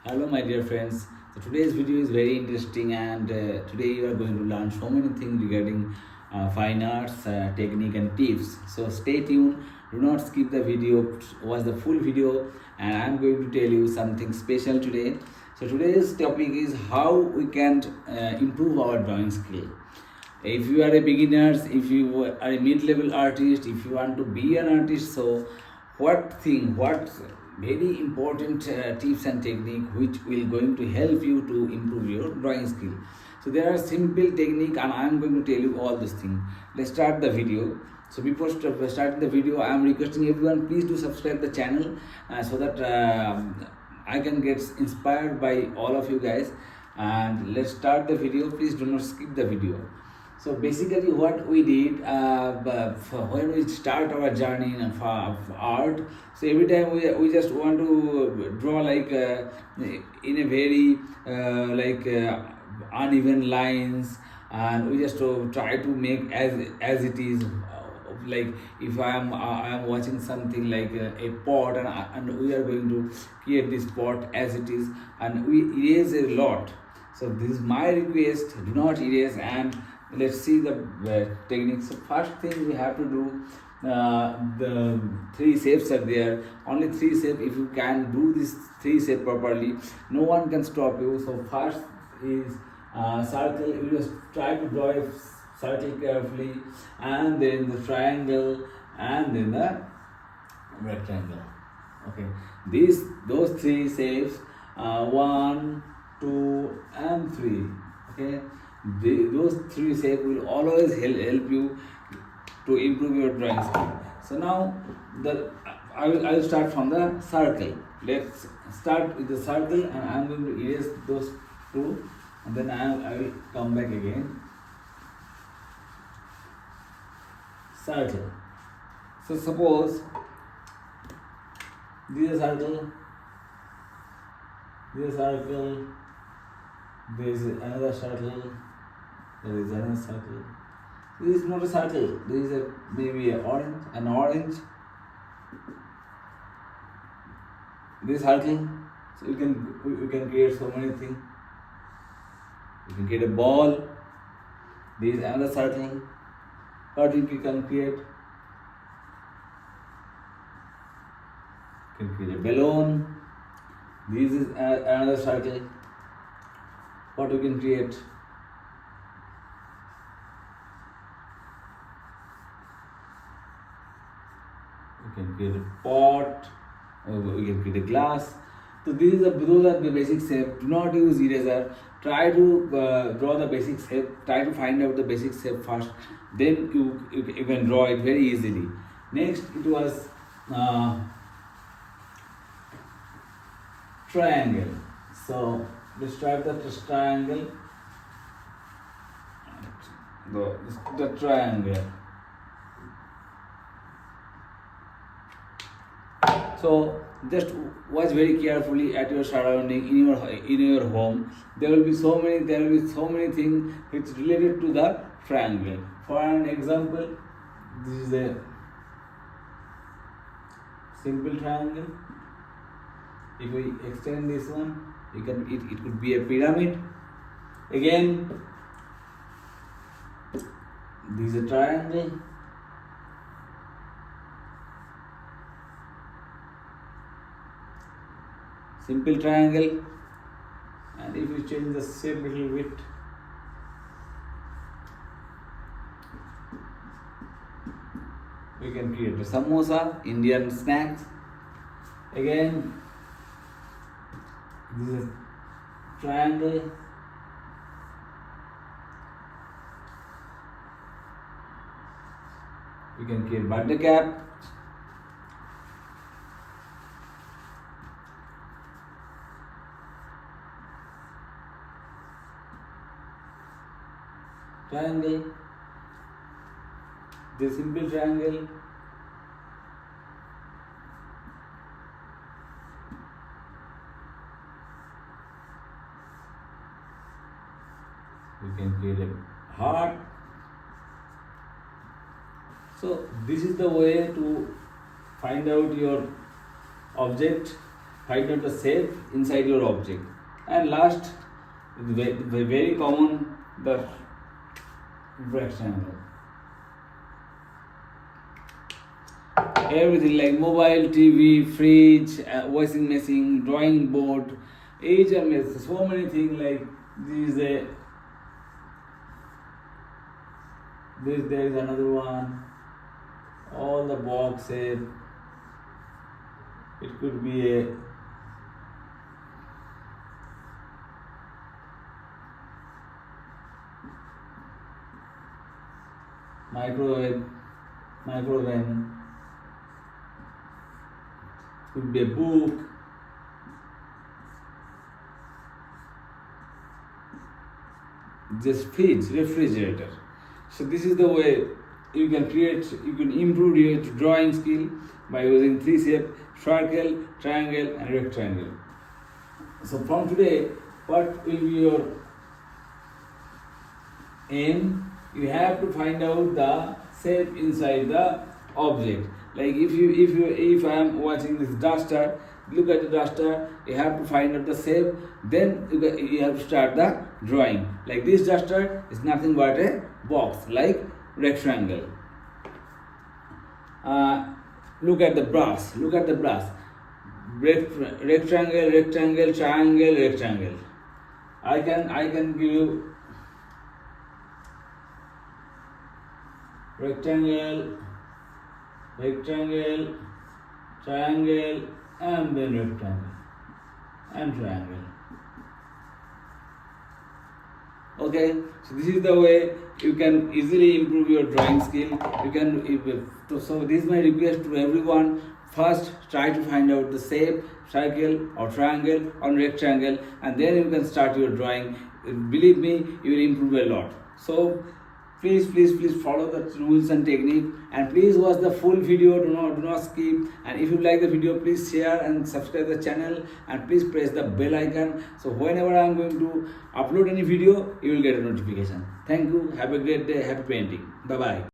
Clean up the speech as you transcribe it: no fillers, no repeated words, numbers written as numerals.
Hello, my dear friends. So today's video is very interesting, and today you are going to learn so many things regarding fine arts, technique, and tips. So stay tuned. Do not skip the video. Watch the full video, and I'm going to tell you something special today. So today's topic is how we can improve our drawing skill. If you are a beginner, if you are a mid-level artist, if you want to be an artist, so what very important tips and technique which will going to help you to improve your drawing skill. So there are simple technique, and I am going to tell you all these things. Let's start the video. So before starting the video, I am requesting everyone, please do subscribe the channel so that I can get inspired by all of you guys. And let's start the video. Please do not skip the video. So basically, what we did when we start our journey of art, so every time we just want to draw like in a very uneven lines, and we just try to make as it is. Like if I am watching something like a pot, and we are going to create this pot as it is, and we erase a lot. So this is my request, do not erase. And let's see the techniques. So first thing we have to do, the three shapes are there, only three shapes. If you can do this three shape properly, no one can stop you. So first is circle. You just try to draw a circle carefully, and then the triangle, and then the rectangle. Okay, those three shapes, 1, 2, and 3. Okay, those three shapes will always help you to improve your drawing skill. So now I will start from the circle. Let's start with the circle, and I am going to erase those two, and then I will come back again. Circle. So suppose this is a circle, this is a circle, there is another circle, there is another circle. This is not a circle. This is maybe an orange. This circle. So you can create so many things. You can create a ball. This is another circle. What you can create? You can create a balloon. This is another circle. What you can create? You can create a pot, or you can create a glass. So those are the basic shape. Do not use eraser. Try to draw the basic shape. Try to find out the basic shape first. Then you can draw it very easily. Next, it was triangle. So let's try the triangle. The triangle. So just watch very carefully at your surrounding in your home. There will be so many things which related to the triangle. For an example, this is a simple triangle. If we extend this one, it could be a pyramid. Again, this is a triangle. Simple triangle. And if you change the shape a little bit, we can create a samosa, Indian snacks. Again, this is a triangle. We can create birthday cap. Triangle. The simple triangle. We can create a heart. So this is the way to find out your object find out the shape inside your object. And last, very common, the rectangle. Everything like mobile, TV, fridge, washing machine, drawing board, HMS, so many things like this. There is another one. All the box shape. It could be a microwave, could be a book, just fridge, refrigerator. So this is the way you can improve your drawing skill by using three shapes: circle, triangle, and rectangle. So from today, what will be your aim? You have to find out the shape inside the object. Like if I am watching this duster, look at the duster, you have to find out the shape, then you have to start the drawing. Like this duster is nothing but a box, like rectangle. Look at the brass. Rectangle, triangle, rectangle. I can give you rectangle, triangle, and then rectangle and triangle. Okay, so this is the way you can easily improve your drawing skill. So this is my request to everyone. First, try to find out the shape, circle or triangle or rectangle, and then you can start your drawing. Believe me, you will improve a lot. So please follow the rules and technique, and please watch the full video. Do not skip. And if you like the video, please share and subscribe the channel, and please press the bell icon. So whenever I am going to upload any video, you will get a notification. Thank you. Have a great day. Happy painting. Bye bye.